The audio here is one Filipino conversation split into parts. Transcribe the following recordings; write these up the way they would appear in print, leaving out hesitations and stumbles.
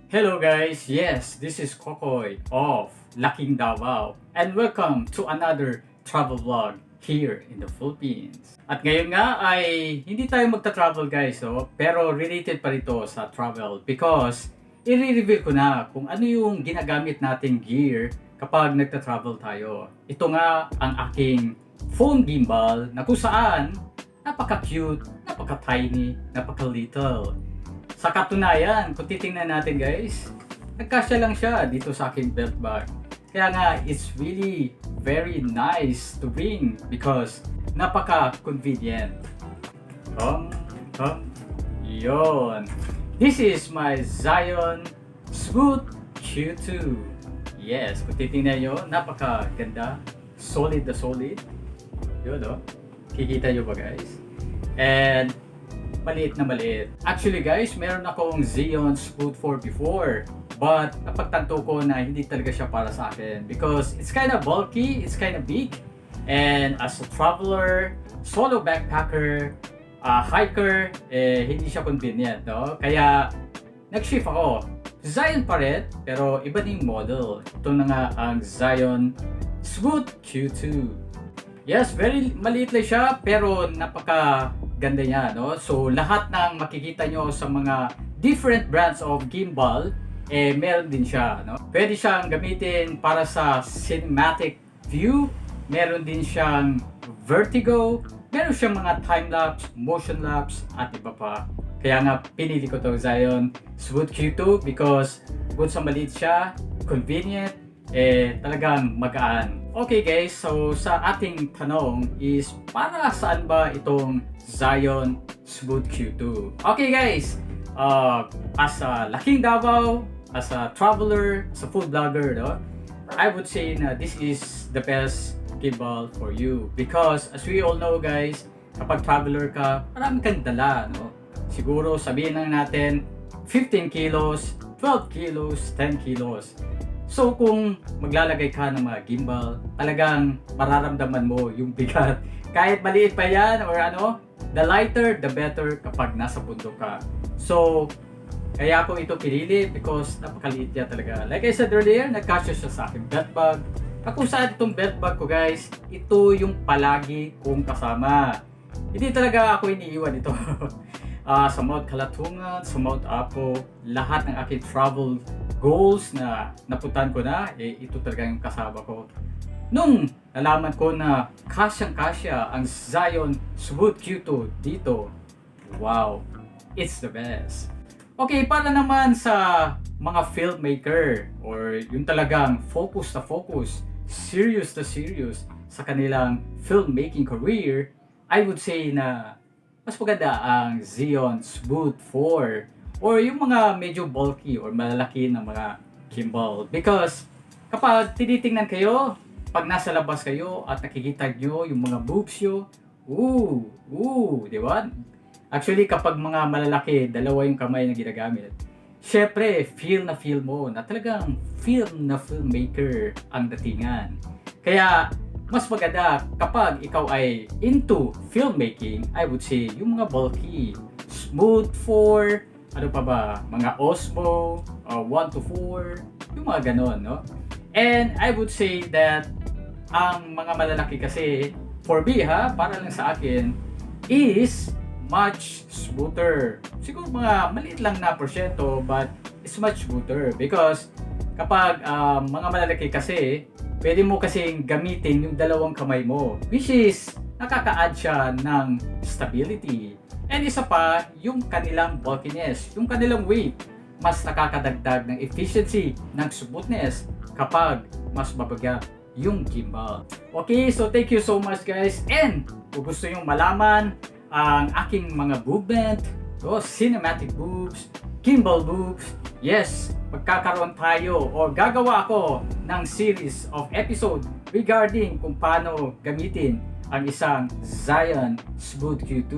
Hello guys, yes, this is Kokoy of Laking Davao and welcome to another travel vlog here in the Philippines. At ngayon nga ay hindi tayo magta-travel guys, pero related pa rito sa travel because i-reveal ko na kung ano yung ginagamit nating gear kapag nagta-travel tayo. Ito nga ang aking phone gimbal na kung saan napaka-cute, napaka-tiny, napaka-little. Sa katunayan, kung titingnan natin guys, nagkasya lang siya dito sa aking belt bag. Kaya nga, it's really very nice to bring because napaka-convenient. Yon. This is my Zhiyun Smooth Q2. Yes, kung titingnan nyo, napaka-ganda. Solid na solid. Yun, kikita nyo ba guys? And maliit na maliit. Actually guys, meron akong Zhiyun Smooth 4 before. But napagtanto ko na hindi talaga siya para sa akin because it's kind of bulky, it's kind of big. And as a traveler, solo backpacker, hiker, hindi siya convenient, no? Kaya nag-shift ako. Zhiyun pa rin, pero iba din model. Ito na nga ang Zhiyun Smooth Q2. Yes, very maliit lang siya pero napaka ganda niya, no? So lahat ng makikita nyo sa mga different brands of gimbal, meron din siya, no? Pwede siyang gamitin para sa cinematic view, meron din siyang vertigo, meron siyang mga time-lapse, motion-lapse, at iba pa. Kaya nga pinili ko to Zhiyun Smooth Q2 because good sa maliit siya, convenient, talagang magaan. Okay guys, so sa ating tanong is para saan ba itong Zhiyun Smooth Q2? Okay guys, as a Laking Davao, as a traveler, as a food blogger, no, I would say na this is the best gimbal for you because as we all know guys, kapag traveler ka, marami kang dala, no? Siguro sabihin lang natin 15 kilos, 12 kilos, 10 kilos. So kung maglalagay ka ng mga gimbal, talagang mararamdaman mo yung bigat. Kahit maliit pa yan or ano, the lighter, the better kapag nasa bundok ka. So, kaya ako ito pinili because napakaliit niya talaga. Like I said earlier, nagkasya siya sa aking belt bag. At kung saan itong belt bag ko guys, ito yung palagi kong kasama. Hindi talaga ako iniiwan ito. Sa Mount Kalatungan, sa Mount Apo, lahat ng aking travel goals na napuntahan ko na, ito talaga yung kasama ko. Nung nalaman ko na kasyang-kasya ang Zhiyun Smooth Q2 dito, wow, it's the best. Okay, para naman sa mga filmmaker or yung talagang focus na focus, serious na serious sa kanilang filmmaking career, I would say na mas maganda ang Zhiyun Smooth 4 or yung mga medyo bulky or malalaki na mga gimbal. Because kapag tinitingnan kayo, pag nasa labas kayo at nakikita nyo yung mga boobs nyo, di ba? Actually, kapag mga malalaki, dalawa yung kamay na ginagamit, syempre, feel mo na talagang film na filmmaker ang datingan. Kaya, mas maganda kapag ikaw ay into filmmaking, I would say, yung mga bulky, Smooth 4, ano pa ba, mga Osmo, 1 to 4, yung mga ganon, no? And I would say that ang mga malalaki kasi, for me para lang sa akin, is much smoother. Siguro mga maliit lang na porsyento, but it's much smoother because kapag mga malalaki kasi, pwede mo kasing gamitin yung dalawang kamay mo, which is nakaka-add siya ng stability. And isa pa, yung kanilang bulkiness, yung kanilang weight, mas nakakadagdag ng efficiency ng smoothness kapag mas mabagat yung gimbal. Okay, so thank you so much guys. And kung gusto nyo malaman ang aking mga movement, cinematic boobs, gimbal boobs, yes, magkakaroon tayo o gagawa ako ng series of episode regarding kung paano gamitin ang isang Zhiyun Smooth Q2.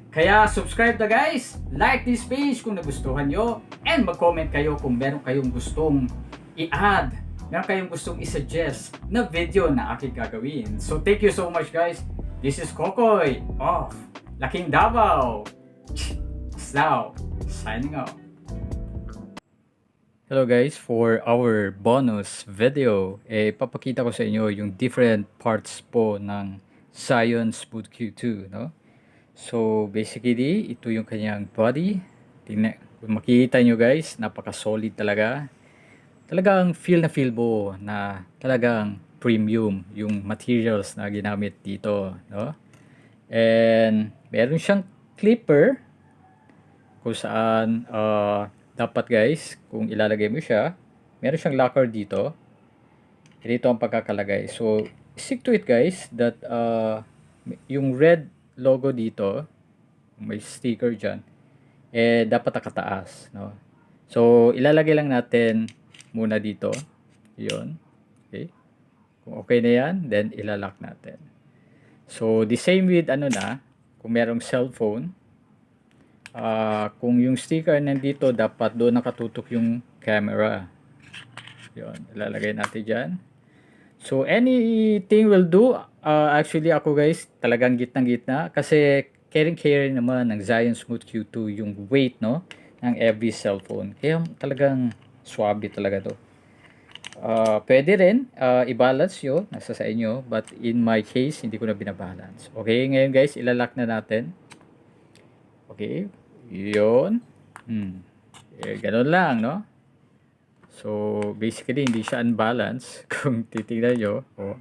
Kaya subscribe na guys, like this page kung nagustuhan nyo, and mag-comment kayo kung meron kayong gustong i-add, meron kayong gustong i-suggest na video na aking gagawin. So thank you so much guys. This is Kokoy of Laking Davao. Now, signing out. Hello guys, for our bonus video, papakita ko sa inyo yung different parts po ng Zhiyun Smooth Q2, no? So basically, ito yung kanyang body. Tingnan, kung makikita nyo guys, napaka-solid talaga. Talagang feel na feel mo na talagang premium yung materials na ginamit dito, no? And meron siyang clipper kung saan dapat guys, kung ilalagay mo siya, meron siyang locker dito. Dito ang pagkakalagay. So, stick to it guys, that yung red logo dito, may sticker dyan, dapat nakataas, no? So, ilalagay lang natin muna dito. Yun. Okay. Kung okay na yan, then ilalak natin. So, the same with kung merong cellphone, kung yung sticker nandito, dapat doon nakatutok yung camera. Yun, ilalagay natin dyan. So, anything will do. Actually, ako guys, talagang gitnang-gitna. Kasi, caring naman ng Zhiyun Smooth Q2 yung weight, no? Ng every cellphone. Kaya talagang swabe talaga to. Pwede rin, i-balance yun. Nasa sa inyo. But in my case, hindi ko na binabalance. Okay, ngayon guys, ilalak na natin. Okay, yun. Ganun lang, no? So, basically, hindi siya unbalance. Kung titignan nyo. Oh.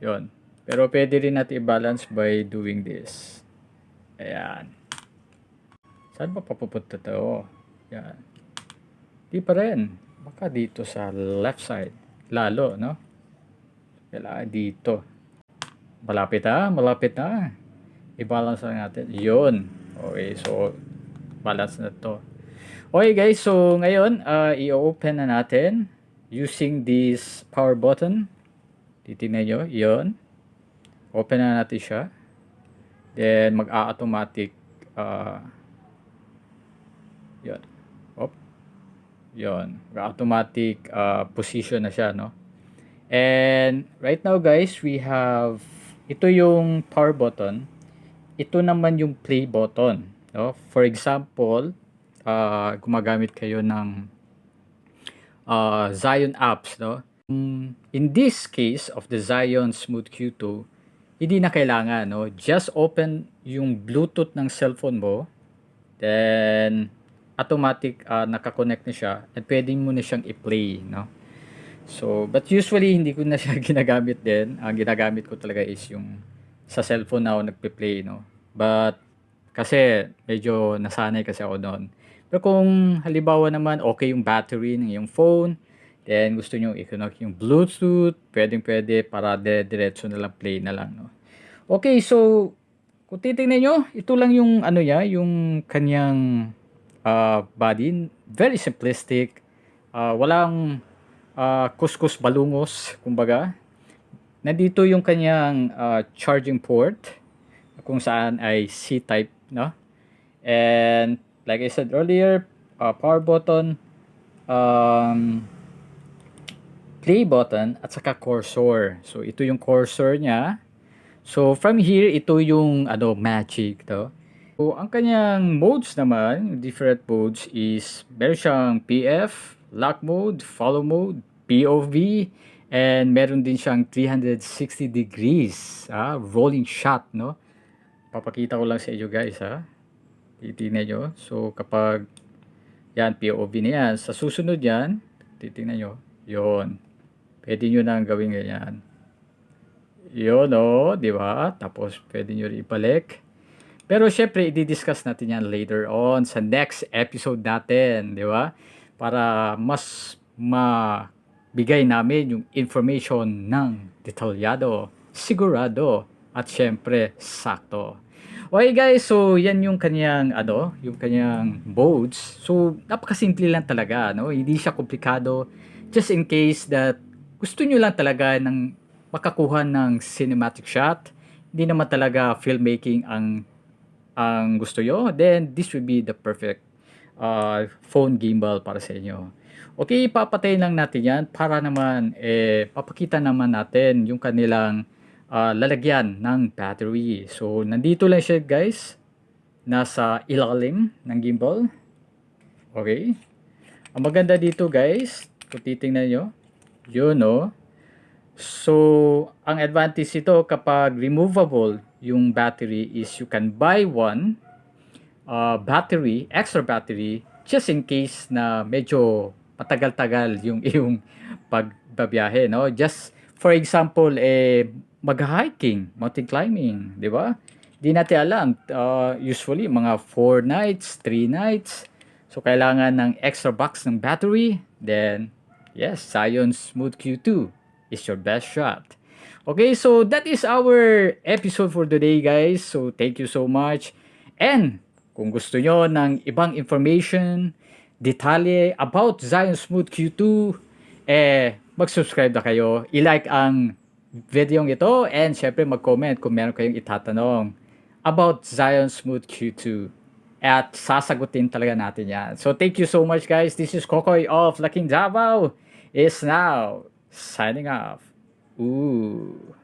Yun. Pero pwede rin natin i-balance by doing this. Ayan. Saan ba papupunta to? Yan. Di pa rin. Baka dito sa left side. Lalo, no? Kailangan dito. Malapit na. Malapit na. I-balance lang natin. Yun. Okay, so balance na to. Okay guys, so ngayon i-open na natin using this power button. Titignan nyo, yun. Open na natin siya. Then mag-a-automatic yun. Op. Yun. Mag-automatic position na siya, no? And right now guys, we have ito yung power button. Ito naman yung play button, no? For example, gumagamit kayo ng Zhiyun apps, no? In this case of the Zhiyun Smooth Q2, hindi na kailangan, no? Just open yung Bluetooth ng cellphone mo, then automatic nakakonect na siya at pwede mo na siyang i-play, no? So, but usually hindi ko na siya ginagamit din. Ang ginagamit ko talaga is yung sa cellphone na ako nagpe-play, no? But kasi medyo nasanay kasi ako doon. Pero kung halimbawa naman okay yung battery ng iyong phone, then gusto nyo i-connect yung Bluetooth, pwede para diretso na lang play na lang, no? Okay, so kung titingnan nyo, ito lang yung yung kanyang body, very simplistic. Walang kuskus balungos, kumbaga. Nandito yung kanyang charging port kung saan ay C-type, no? And like I said earlier, power button, play button, at saka cursor. So, ito yung cursor niya. So, from here, ito yung magic, to. So, ang kanyang modes naman, different modes is, meron siyang PF, lock mode, follow mode, POV, and meron din siyang 360 degrees, rolling shot, no? Papakita ko lang sa inyo guys, titignan nyo. So, kapag yan, POV na yan. Sa susunod yan, titignan nyo. Yun. Pwede nyo nang gawin ganyan. Yun, di ba? Tapos, pwede nyo rin ibalik. Pero, syempre, i-discuss natin yan later on sa next episode natin, di ba? Para mas mabigay namin yung information ng detalyado, sigurado, at syempre, sakto. Okay guys, so yan yung kanyang yung kanyang modes. So napakasimple lang talaga, no? Hindi siya komplikado. Just in case that gusto niyo lang talaga ng makakuha ng cinematic shot, hindi naman talaga filmmaking ang gusto yo, then this would be the perfect phone gimbal para sa inyo. Okay, papatayin lang natin yan para naman papakita naman natin yung kanilang lalagyan ng battery. So, nandito lang siya guys. Nasa ilalim ng gimbal. Okay. Ang maganda dito guys, kung titingnan nyo, yun no. So, ang advantage ito kapag removable yung battery is you can buy one battery, extra battery, just in case na medyo matagal-tagal yung iyong pagbabiyahe, no? Just for example, mag-hiking, mountain climbing, di ba? Di natin alam, usually mga 4 nights, 3 nights. So, kailangan ng extra box ng battery. Then, yes, Zhiyun Smooth Q2 is your best shot. Okay, so that is our episode for today, guys. So, thank you so much. And, kung gusto nyo ng ibang information, detalye about Zhiyun Smooth Q2, mag-subscribe na kayo. I-like ang video ito and syempre mag-comment kung meron kayong itatanong about Zhiyun Smooth Q2. At sasagutin talaga natin yan. So thank you so much guys. This is Kokoy of Laking Davao is now signing off. Ooh.